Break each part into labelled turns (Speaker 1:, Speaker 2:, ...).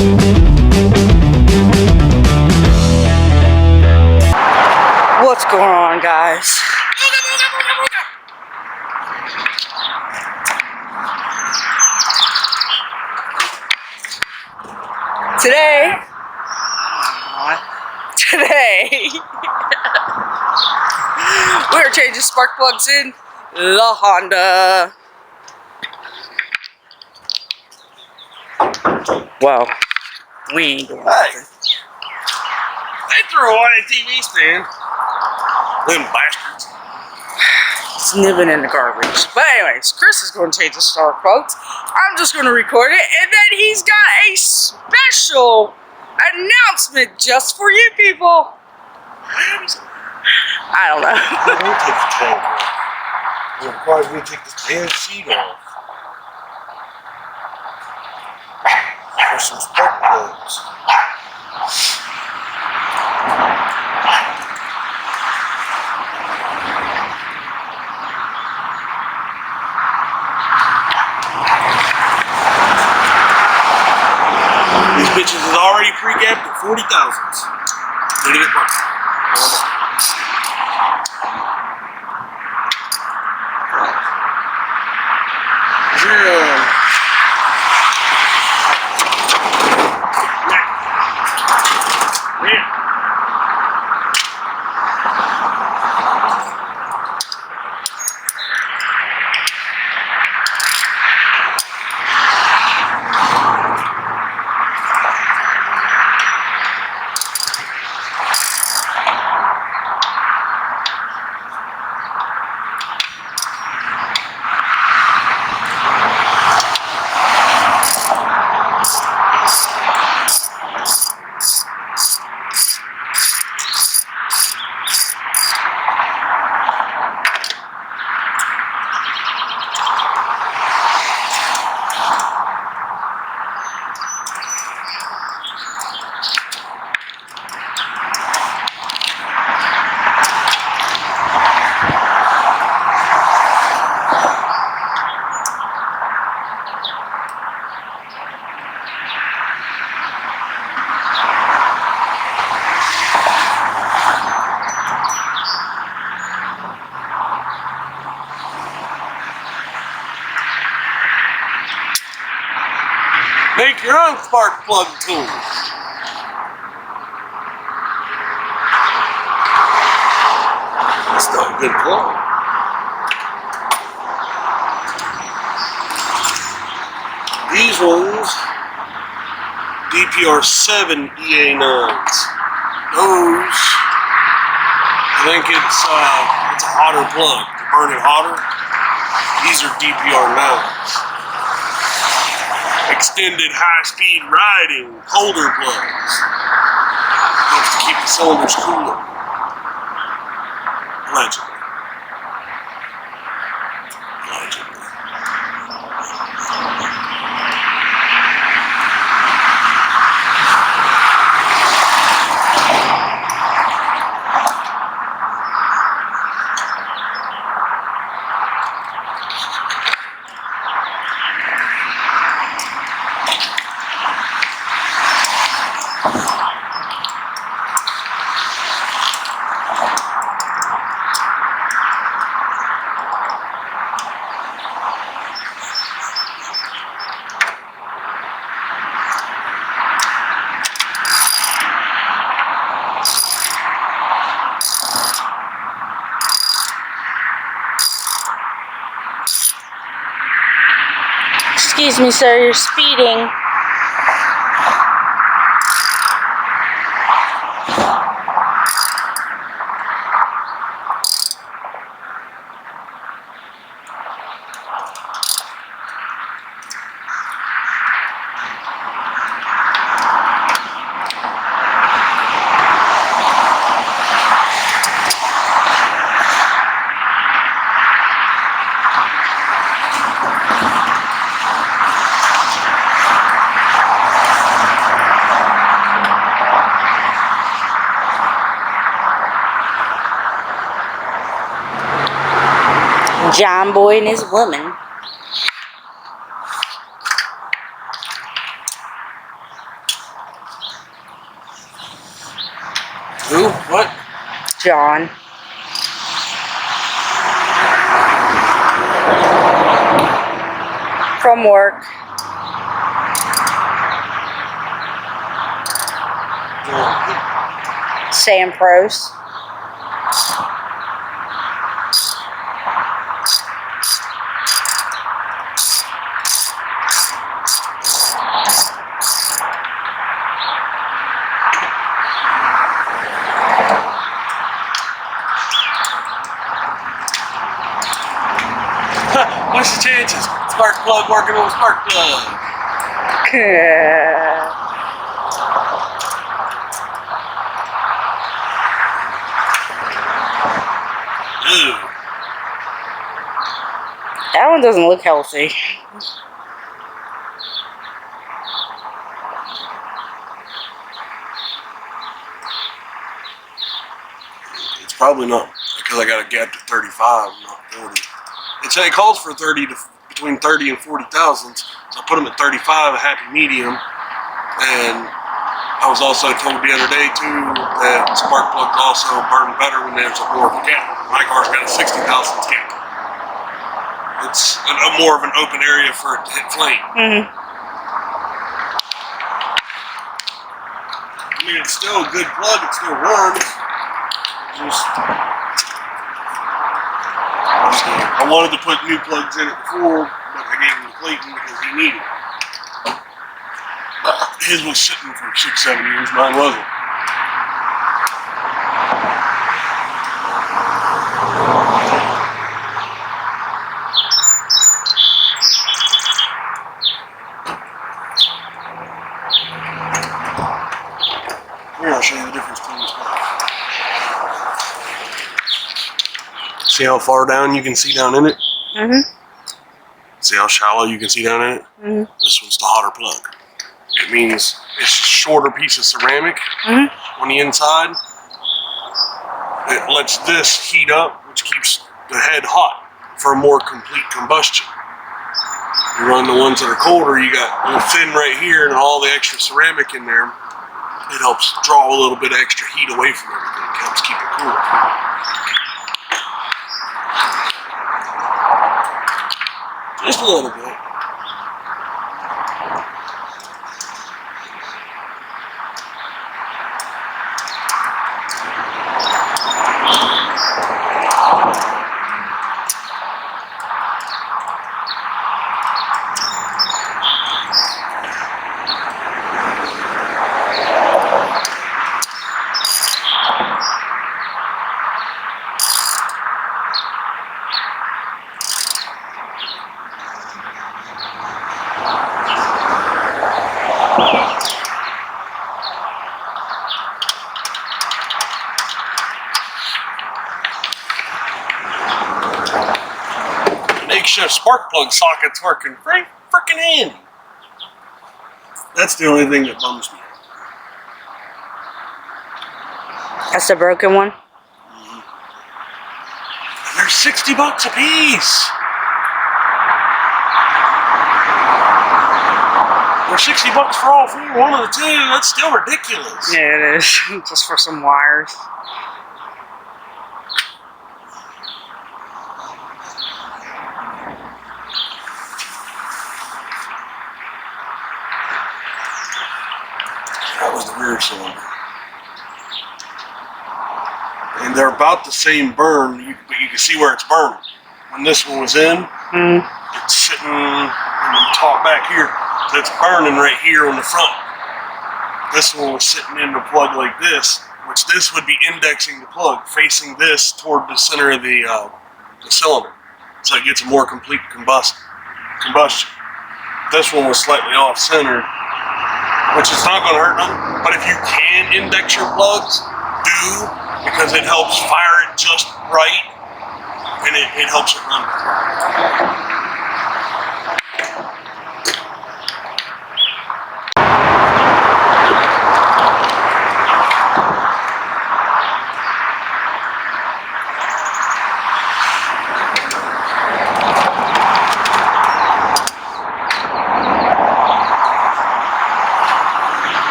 Speaker 1: What's going on, guys? Today, we're changing spark plugs in La Honda. Well, we ain't doing nothing.
Speaker 2: They threw away a TV stand. Them bastards.
Speaker 1: Snibbing in the garbage. But anyways, Chris is going to change the spark plugs. I'm just going to record it, and then he's got a special announcement just for you people. I don't know.
Speaker 2: We'll take the tank off. It requires me to take this damn sheet off. For some spark plugs. These bitches is already pre-gapped at 40,000s. Look at it burn. Make your own spark plug tool. That's not a good plug. These ones, DPR7 EA9s. Those, I think it's a hotter plug to burn it hotter. These are DPR9s. Extended high-speed riding holder plugs. Helps to keep the cylinders cooler. Allegedly. Allegedly.
Speaker 1: Excuse me, sir, you're speeding. John Boy and his woman.
Speaker 2: Who? What?
Speaker 1: John. From work. Sam Pros.
Speaker 2: What's the chances? Spark plug working on spark plug. Ooh.
Speaker 1: That one doesn't look healthy.
Speaker 2: It's probably not, because I got a gap to 35, not 40. It calls for 30 to between 30 and 40 thousandths, so I put them at 35, a happy medium. And I was also told the other day too that spark plugs also burn better when there's a more of a gap. My car's got a 60 thousandths gap. It's a more of an open area for it to hit flame. I mean, it's still a good plug. It still runs. I wanted to put new plugs in it before, but I gave them to Clayton because he needed it. His was sitting for 6-7 years, mine wasn't. Here, I'll show you the difference between these plugs. See how far down you can see down in it? See how shallow you can see down in it? This one's the hotter plug. It means it's a shorter piece of ceramic on the inside. It lets this heat up, which keeps the head hot for a more complete combustion. You run the ones that are colder, you got a little thin right here and all the extra ceramic in there. It helps draw a little bit of extra heat away from everything. It helps keep it cool. Just a little bit. Makeshift spark plug socket's working pretty freaking handy. That's the only thing that bums me out.
Speaker 1: That's the broken one?
Speaker 2: And they're $60 a piece. They're $60 for all four, one of the two. That's still ridiculous.
Speaker 1: Yeah, it is. Just for some wires.
Speaker 2: That was the rear cylinder. And they're about the same burn, but you can see where it's burning. When this one was in, it's sitting in the top back here. So it's burning right here on the front. This one was sitting in the plug like this, which this would be indexing the plug, facing this toward the center of the cylinder. So it gets a more complete combustion. This one was slightly off-centered, which is not going to hurt nothing. But if you can index your plugs, do, because it helps fire it just right, and it helps it run.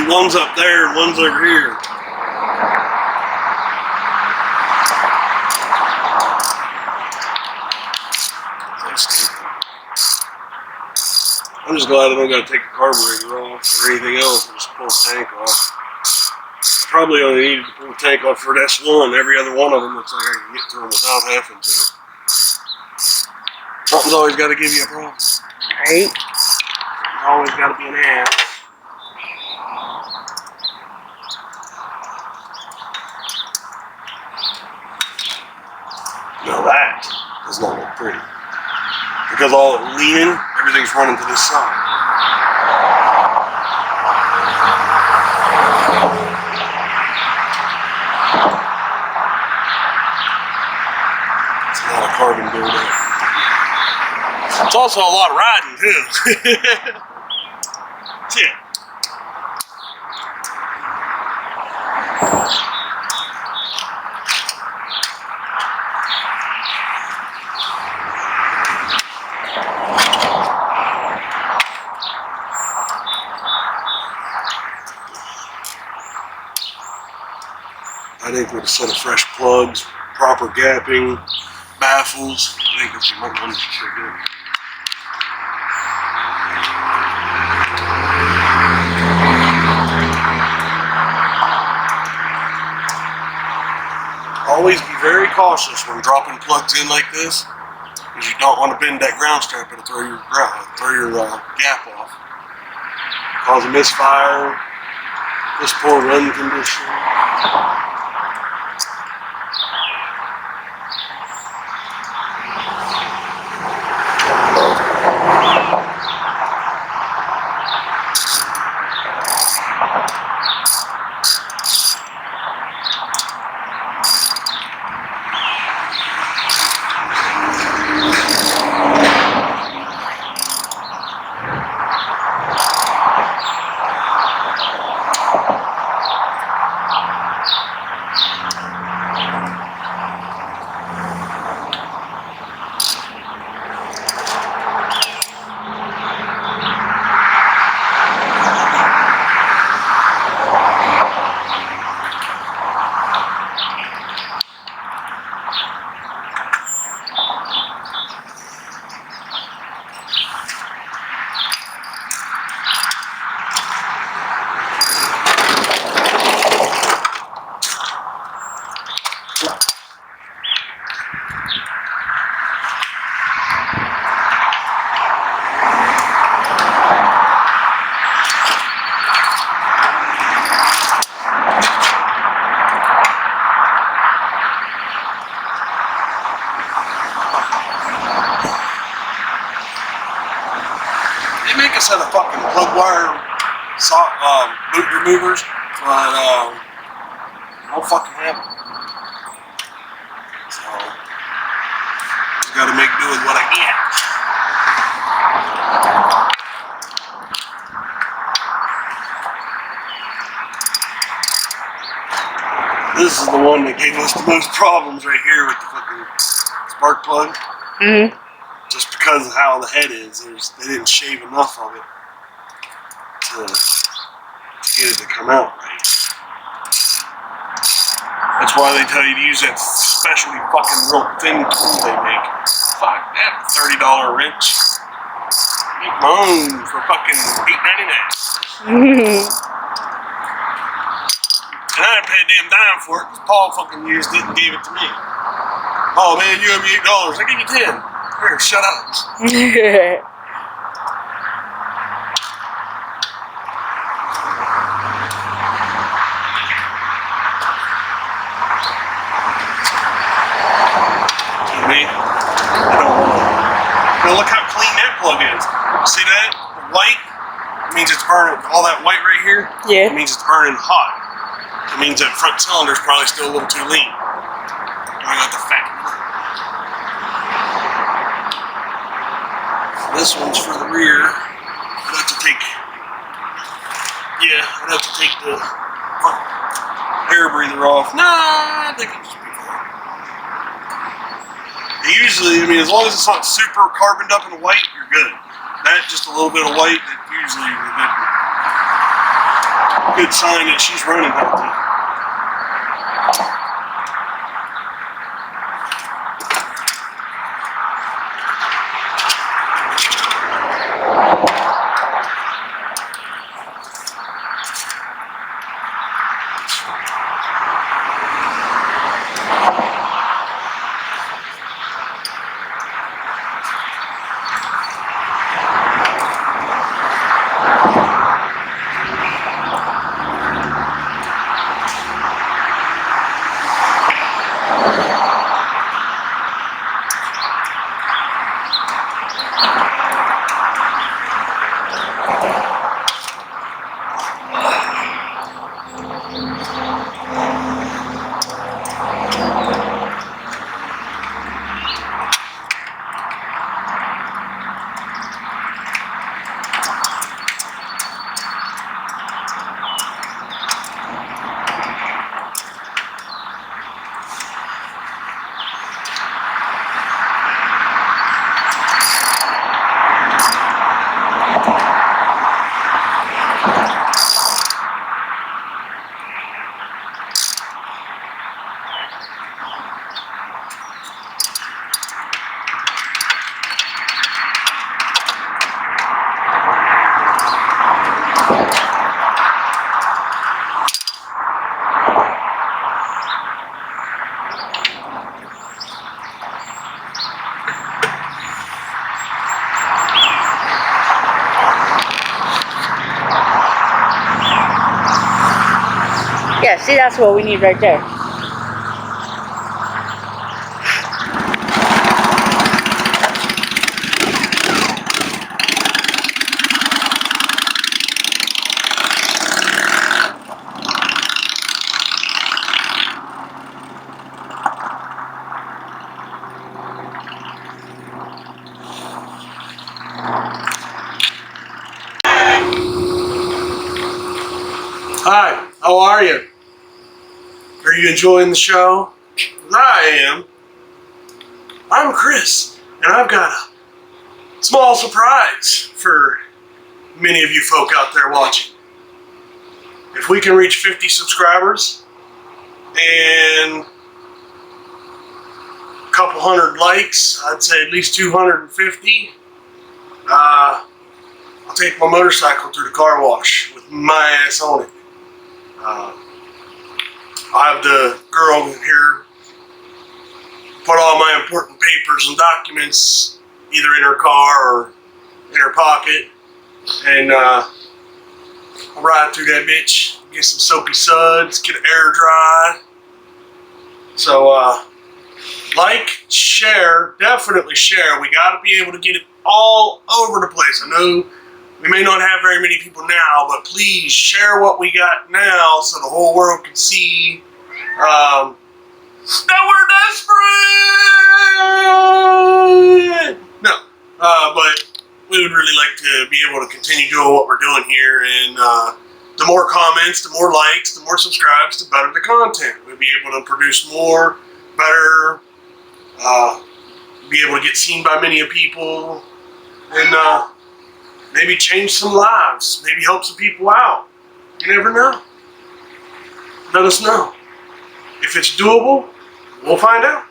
Speaker 2: See, one's up there and one's over here. I'm just glad I don't got to take the carburetor off or anything else and just pull the tank off. I probably only needed to pull the tank off for this one. Every other one of them looks like I can get through them without having to. Something's always got to give you a problem.
Speaker 1: Right?
Speaker 2: There's always got to be an ass. Now that does not look pretty. Because all it leaning, everything's running to this side. It's a lot of carbon buildup. It's also a lot of riding too. Shit. I think with a set of fresh plugs, proper gapping, baffles, I think this might run pretty good. Always be very cautious when dropping plugs in like this, because you don't want to bend that ground strap and throw your gap off. Cause a misfire, this poor run condition. They make a set of fucking plug wire boot removers, but I don't fucking have them. So, just gotta make do with what I get. This is the one that gave us the most problems right here with the fucking spark plug.
Speaker 1: Mm-hmm.
Speaker 2: Just because of how the head is, they didn't shave enough of it to get it to come out right. That's why they tell you to use that specially fucking real thin tool they make. Fuck that $30 wrench. Make my own for fucking $8.99. And I didn't pay a damn dime for it because Paul fucking used it and gave it to me. Oh man, you owe me $8. I give you 10. Here, shut up. Now look how clean that plug is. See that? White means it's burning. All that white right here,
Speaker 1: yeah,
Speaker 2: it means it's burning hot. It means that front cylinder is probably still a little too lean. I got the fat. This one's for the rear. I'd have to take the air breather off. Nah, I think it'll just be fine. Usually, I mean, as long as it's not super carboned up in white, you're good. That, just a little bit of white, that usually you're good. Good sign that she's running healthy.
Speaker 1: Yeah, see, that's what we need right there.
Speaker 2: Hi, how are you? Are you enjoying the show? I am. I'm Chris, and I've got a small surprise for many of you folk out there watching. If we can reach 50 subscribers and a couple hundred likes, I'd say at least 250, I'll take my motorcycle to the car wash with my ass on it. I have the girl here put all my important papers and documents either in her car or in her pocket, and I'll ride through that bitch, get some soapy suds, get it air dry. So like, share, definitely share. We got to be able to get it all over the place. I know we may not have very many people now, but please share what we got now so the whole world can see that we're desperate. No, but we would really like to be able to continue doing what we're doing here, and the more comments, the more likes, the more subscribes, the better the content. We'll be able to produce more, better, be able to get seen by many people, and maybe change some lives, maybe help some people out. You never know. Let us know. If it's doable, we'll find out.